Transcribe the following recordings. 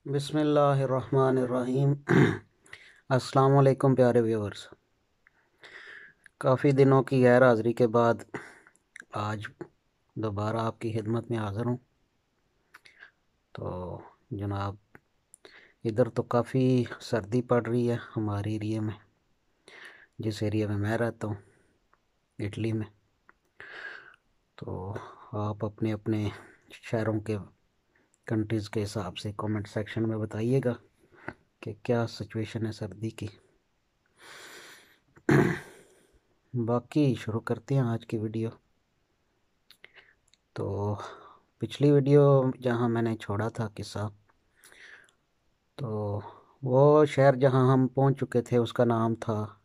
बिस्मिल्लाहिर्रहमानिर्रहीम। अस्सलाम वालेकुम प्यारे व्यूअर्स। काफ़ी दिनों की गैर हाज़िरी के बाद आज दोबारा आपकी खिदमत में हाज़िर हूँ। तो जनाब, इधर तो काफ़ी सर्दी पड़ रही है हमारे एरिया में, जिस एरिया में मैं रहता हूँ, इटली में। तो आप अपने अपने शहरों के, कंट्रीज़ के हिसाब से कमेंट सेक्शन में बताइएगा कि क्या सिचुएशन है सर्दी की। बाकी शुरू करते हैं आज की वीडियो। तो पिछली वीडियो जहां मैंने छोड़ा था किस्सा, तो वो शहर जहां हम पहुंच चुके थे उसका नाम था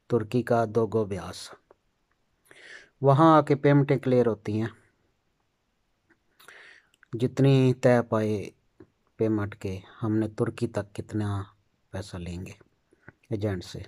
तुर्की का दोगो ब्यास। वहां आके पेमेंटें क्लियर होती हैं, जितनी तय पाए पेमेंट के हमने तुर्की तक कितना पैसा लेंगे एजेंट से।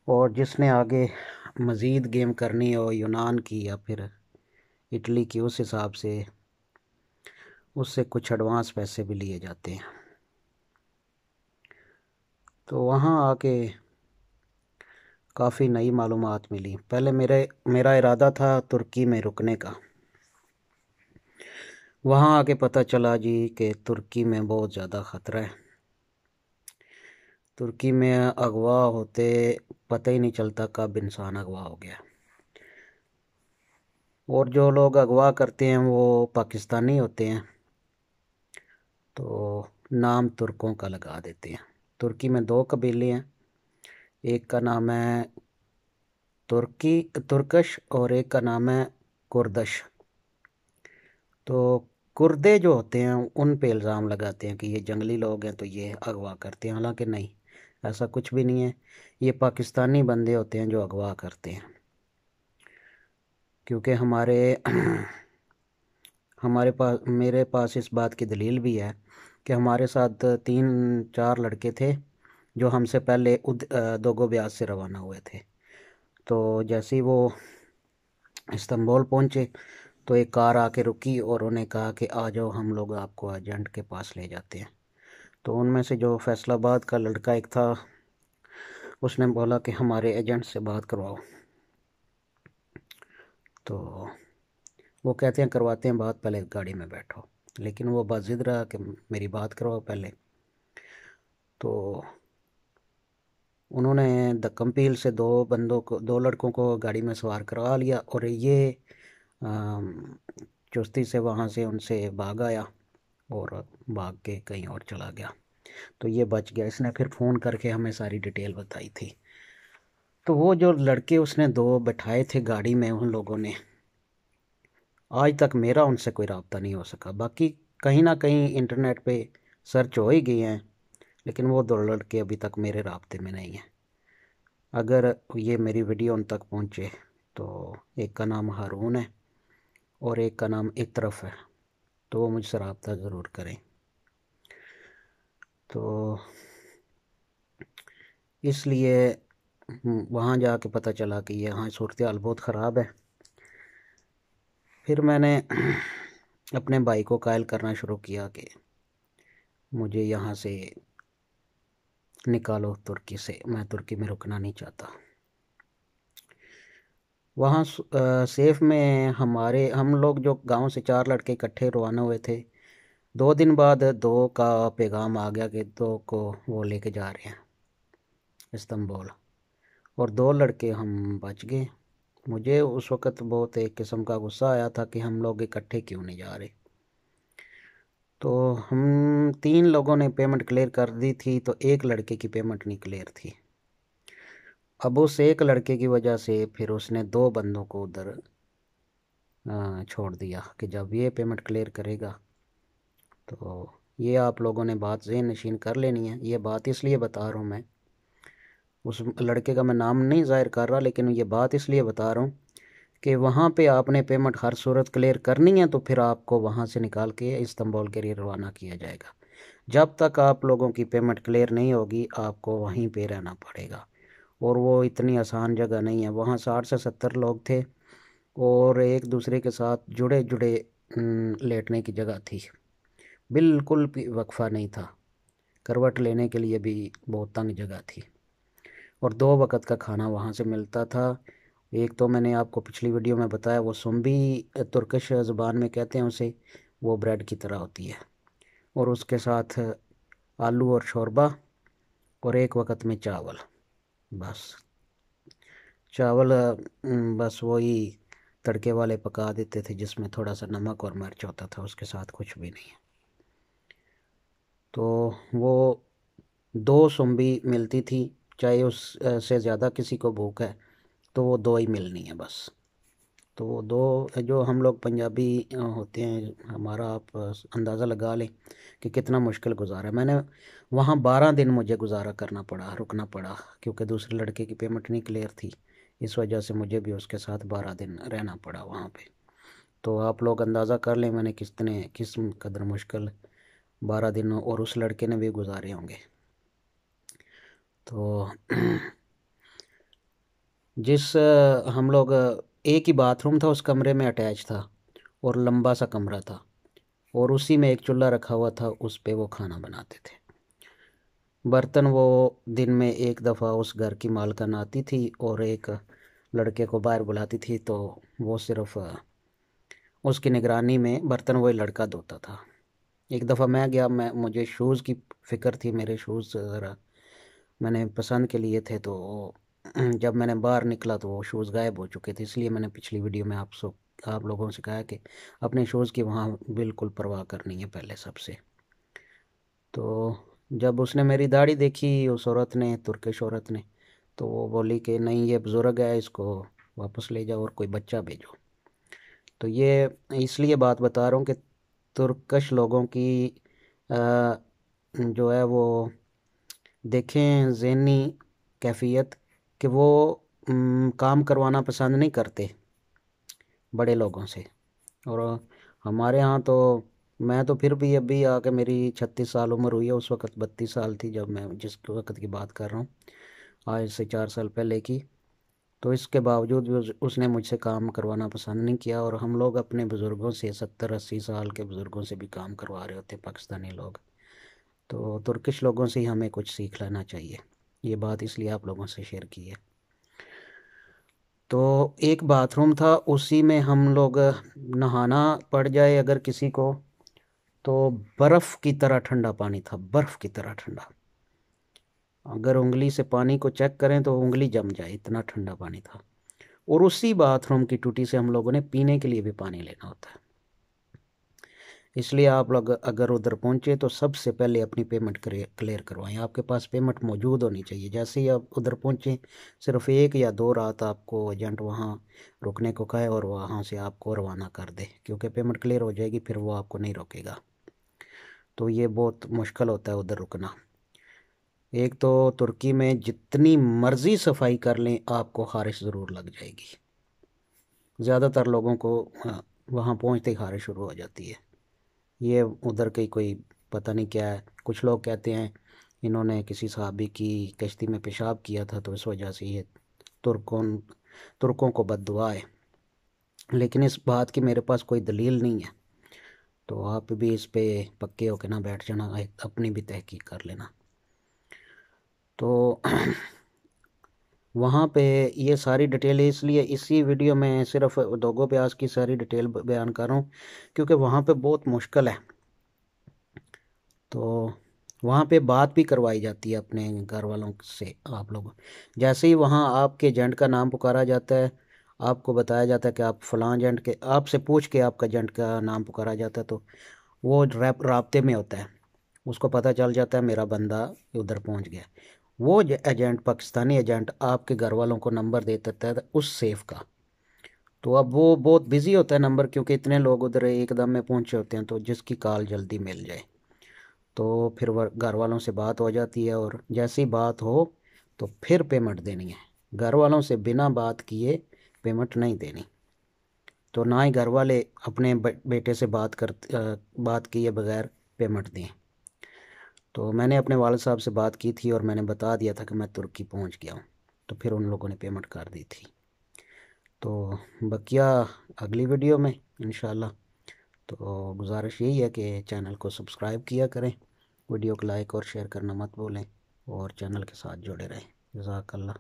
और जिसने आगे मज़ीद गेम करनी हो यूनान की या फिर इटली की, उस हिसाब से उससे कुछ एडवांस पैसे भी लिए जाते हैं। तो वहाँ आके काफ़ी नई मालूमात मिली। पहले मेरा इरादा था तुर्की में रुकने का। वहाँ आके पता चला जी कि तुर्की में बहुत ज़्यादा ख़तरा है। तुर्की में अगवा होते पता ही नहीं चलता कब इंसान अगवा हो गया। और जो लोग अगवा करते हैं वो पाकिस्तानी होते हैं, तो नाम तुर्कों का लगा देते हैं। तुर्की में दो कबीले हैं, एक का नाम है तुर्कश और एक का नाम है कुर्दश। तो कुर्दे जो होते हैं उन पे इल्ज़ाम लगाते हैं कि ये जंगली लोग हैं तो ये अगवा करते हैं। हालांकि नहीं, ऐसा कुछ भी नहीं है। ये पाकिस्तानी बंदे होते हैं जो अगवा करते हैं। क्योंकि हमारे पास मेरे पास इस बात की दलील भी है कि हमारे साथ 3-4 लड़के थे जो हमसे पहले दोगो ब्यास से रवाना हुए थे। तो जैसे ही वो इस्तांबुल पहुँचे तो एक कार आके रुकी और उन्हें कहा कि आ जाओ, हम लोग आपको एजेंट के पास ले जाते हैं। तो उनमें से जो फैसलाबाद का लड़का एक था, उसने बोला कि हमारे एजेंट से बात करवाओ। तो वो कहते हैं करवाते हैं बात, पहले गाड़ी में बैठो। लेकिन वो बाजिद रहा कि मेरी बात करवाओ पहले। तो उन्होंने दक्कमपील से दो लड़कों को गाड़ी में सवार करवा लिया और ये चुस्ती से वहाँ से उनसे भाग आया और भाग के कहीं और चला गया। तो ये बच गया। इसने फिर फ़ोन करके हमें सारी डिटेल बताई थी। तो वो जो लड़के उसने दो बैठाए थे गाड़ी में, उन लोगों ने आज तक मेरा उनसे कोई रब्ता नहीं हो सका। बाकी कहीं ना कहीं इंटरनेट पे सर्च हो ही गई हैं, लेकिन वो दो लड़के अभी तक मेरे राब्ते में नहीं हैं। अगर ये मेरी वीडियो उन तक पहुँचे तो एक का नाम हारून है और एक का नाम इतरफ़ है, तो वो मुझसे रब्ता ज़रूर करें। तो इसलिए वहाँ जाके पता चला कि यहाँ सूरत हाल बहुत ख़राब है। फिर मैंने अपने भाई को कायल करना शुरू किया कि मुझे यहाँ से निकालो तुर्की से, मैं तुर्की में रुकना नहीं चाहता। वहाँ सेफ में हम लोग जो गांव से 4 लड़के इकट्ठे रवाना हुए थे, 2 दिन बाद 2 का पैगाम आ गया कि 2 को वो लेके जा रहे हैं इस्तांबुल, और 2 लड़के हम बच गए। मुझे उस वक़्त बहुत एक किस्म का गुस्सा आया था कि हम लोग इकट्ठे क्यों नहीं जा रहे। तो हम 3 लोगों ने पेमेंट क्लियर कर दी थी, तो एक लड़के की पेमेंट नहीं क्लियर थी। अब उस एक लड़के की वजह से फिर उसने 2 बंदों को उधर छोड़ दिया कि जब ये पेमेंट क्लियर करेगा। तो ये आप लोगों ने बात ज़हन नशीन कर लेनी है। ये बात इसलिए बता रहा हूँ मैं, उस लड़के का मैं नाम नहीं ज़ाहिर कर रहा, लेकिन ये बात इसलिए बता रहा हूँ कि वहाँ पे आपने पेमेंट हर सूरत क्लियर करनी है, तो फिर आपको वहाँ से निकाल के इस्तांबुल के लिए रवाना किया जाएगा। जब तक आप लोगों की पेमेंट क्लियर नहीं होगी, आपको वहीं पे रहना पड़ेगा। और वो इतनी आसान जगह नहीं है। वहाँ 60 से 70 लोग थे और एक दूसरे के साथ जुड़े जुड़े लेटने की जगह थी। बिल्कुल भी वक्फा नहीं था, करवट लेने के लिए भी बहुत तंग जगह थी। और 2 वक्त का खाना वहाँ से मिलता था। एक तो मैंने आपको पिछली वीडियो में बताया, वो सुम्बी तुर्किश ज़ुबान में कहते हैं उसे, वो ब्रेड की तरह होती है। और उसके साथ आलू और शोरबा, और 1 वक्त में चावल। बस चावल बस वही तड़के वाले पका देते थे, जिसमें थोड़ा सा नमक और मिर्च होता था, उसके साथ कुछ भी नहीं। तो वो 2 सुम्बी मिलती थी, चाहे उस से ज़्यादा किसी को भूख है तो वो 2 ही मिलनी है बस। तो वो 2, जो हम लोग पंजाबी होते हैं, हमारा आप अंदाज़ा लगा लें कि कितना मुश्किल गुजारा है। मैंने वहाँ 12 दिन मुझे गुजारा करना पड़ा, रुकना पड़ा, क्योंकि दूसरे लड़के की पेमेंट नहीं क्लियर थी। इस वजह से मुझे भी उसके साथ 12 दिन रहना पड़ा वहाँ पे। तो आप लोग अंदाज़ा कर लें मैंने किस कदर मुश्किल 12 दिन और उस लड़के ने भी गुजारे होंगे। तो हम लोग एक ही बाथरूम था उस कमरे में, अटैच था, और लंबा सा कमरा था, और उसी में एक चूल्हा रखा हुआ था, उस पे वो खाना बनाते थे। बर्तन वो दिन में एक दफ़ा उस घर की मालकिन आती थी और एक लड़के को बाहर बुलाती थी, तो वो सिर्फ उसकी निगरानी में बर्तन वही लड़का धोता था। एक दफ़ा मैं गया, मुझे शूज़ की फ़िक्र थी, मेरे शूज़ ज़रा मैंने पसंद के लिए थे, तो जब मैंने बाहर निकला तो वो शूज़ गायब हो चुके थे। इसलिए मैंने पिछली वीडियो में आप लोगों से कहा कि अपने शूज़ की वहाँ बिल्कुल परवाह करनी है पहले सबसे। तो जब उसने मेरी दाढ़ी देखी, उस औरत ने, तुर्किश औरत ने, तो वो बोली कि नहीं, ये बुज़ुर्ग है, इसको वापस ले जाओ और कोई बच्चा भेजो। तो ये इसलिए बात बता रहा हूँ कि तुर्कश लोगों की अ, जो है वो देखें ज़हनी कैफियत, कि वो काम करवाना पसंद नहीं करते बड़े लोगों से। और हमारे यहाँ तो मैं तो फिर भी अभी आके मेरी 36 साल उम्र हुई है, उस वक़्त 32 साल थी जब मैं जिस वक़्त की बात कर रहा हूँ, आज से 4 साल पहले की। तो इसके बावजूद भी उसने मुझसे काम करवाना पसंद नहीं किया, और हम लोग अपने बुज़ुर्गों से 70-80 साल के बुज़ुर्गों से भी काम करवा रहे होते, पाकिस्तानी लोग। तो तुर्किश लोगों से ही हमें कुछ सीख लेना चाहिए। ये बात इसलिए आप लोगों से शेयर की है। तो एक बाथरूम था, उसी में हम लोग नहाना पड़ जाए अगर किसी को, तो बर्फ़ की तरह ठंडा पानी था, बर्फ़ की तरह ठंडा। अगर उंगली से पानी को चेक करें तो उंगली जम जाए, इतना ठंडा पानी था। और उसी बाथरूम की टूटी से हम लोगों ने पीने के लिए भी पानी लेना होता है। इसलिए आप लोग अगर उधर पहुंचे तो सबसे पहले अपनी पेमेंट क्लियर करवाएं। आपके पास पेमेंट मौजूद होनी चाहिए। जैसे ही आप उधर पहुंचे, सिर्फ 1 या 2 रात आपको एजेंट वहां रुकने को कहे और वहां से आपको रवाना कर दे, क्योंकि पेमेंट क्लियर हो जाएगी, फिर वो आपको नहीं रोकेगा। तो ये बहुत मुश्किल होता है उधर रुकना। एक तो तुर्की में जितनी मर्ज़ी सफाई कर लें, आपको ख़ारिश ज़रूर लग जाएगी। ज़्यादातर लोगों को वहाँ पहुँचते ही ख़ारिश शुरू हो जाती है। ये उधर की कोई पता नहीं क्या है। कुछ लोग कहते हैं इन्होंने किसी सहाबी की कश्ती में पेशाब किया था, तो इस वजह से ये तुर्कों तुर्कों को बद्दुआ है। लेकिन इस बात की मेरे पास कोई दलील नहीं है, तो आप भी इस पे पक्के होके ना बैठ जाना, अपनी भी तहकीक कर लेना। तो वहाँ पे ये सारी डिटेल, इसलिए इसी वीडियो में सिर्फ दोगो प्याज की सारी डिटेल बयान कर रहा हूँ, क्योंकि वहाँ पे बहुत मुश्किल है। तो वहाँ पे बात भी करवाई जाती है अपने घर वालों से। आप लोग जैसे ही वहाँ आपके एजेंट का नाम पुकारा जाता है, आपको बताया जाता है कि आप फलां एजेंट के, आपसे पूछ के आपका एजेंट का नाम पुकारा जाता है, तो वो राब्ते में होता है, उसको पता चल जाता है मेरा बंदा उधर पहुँच गया। वो एजेंट, पाकिस्तानी एजेंट, आपके घर वालों को नंबर दे देता है उस सेफ का। तो अब वो बहुत बिजी होता है नंबर, क्योंकि इतने लोग उधर एकदम में पहुँचे होते हैं, तो जिसकी कॉल जल्दी मिल जाए, तो फिर घर वालों से बात हो जाती है, और जैसी बात हो तो फिर पेमेंट देनी है। घर वालों से बिना बात किए पेमेंट नहीं देनी। तो ना ही घर वाले अपने बेटे से बात किए बगैर पेमेंट दें। तो मैंने अपने वालिद साहब से बात की थी और मैंने बता दिया था कि मैं तुर्की पहुंच गया हूं, तो फिर उन लोगों ने पेमेंट कर दी थी। तो बकिया अगली वीडियो में इंशाल्लाह। तो गुजारिश यही है कि चैनल को सब्सक्राइब किया करें, वीडियो को लाइक और शेयर करना मत भूलें और चैनल के साथ जुड़े रहें। जज़ाकल्लाह।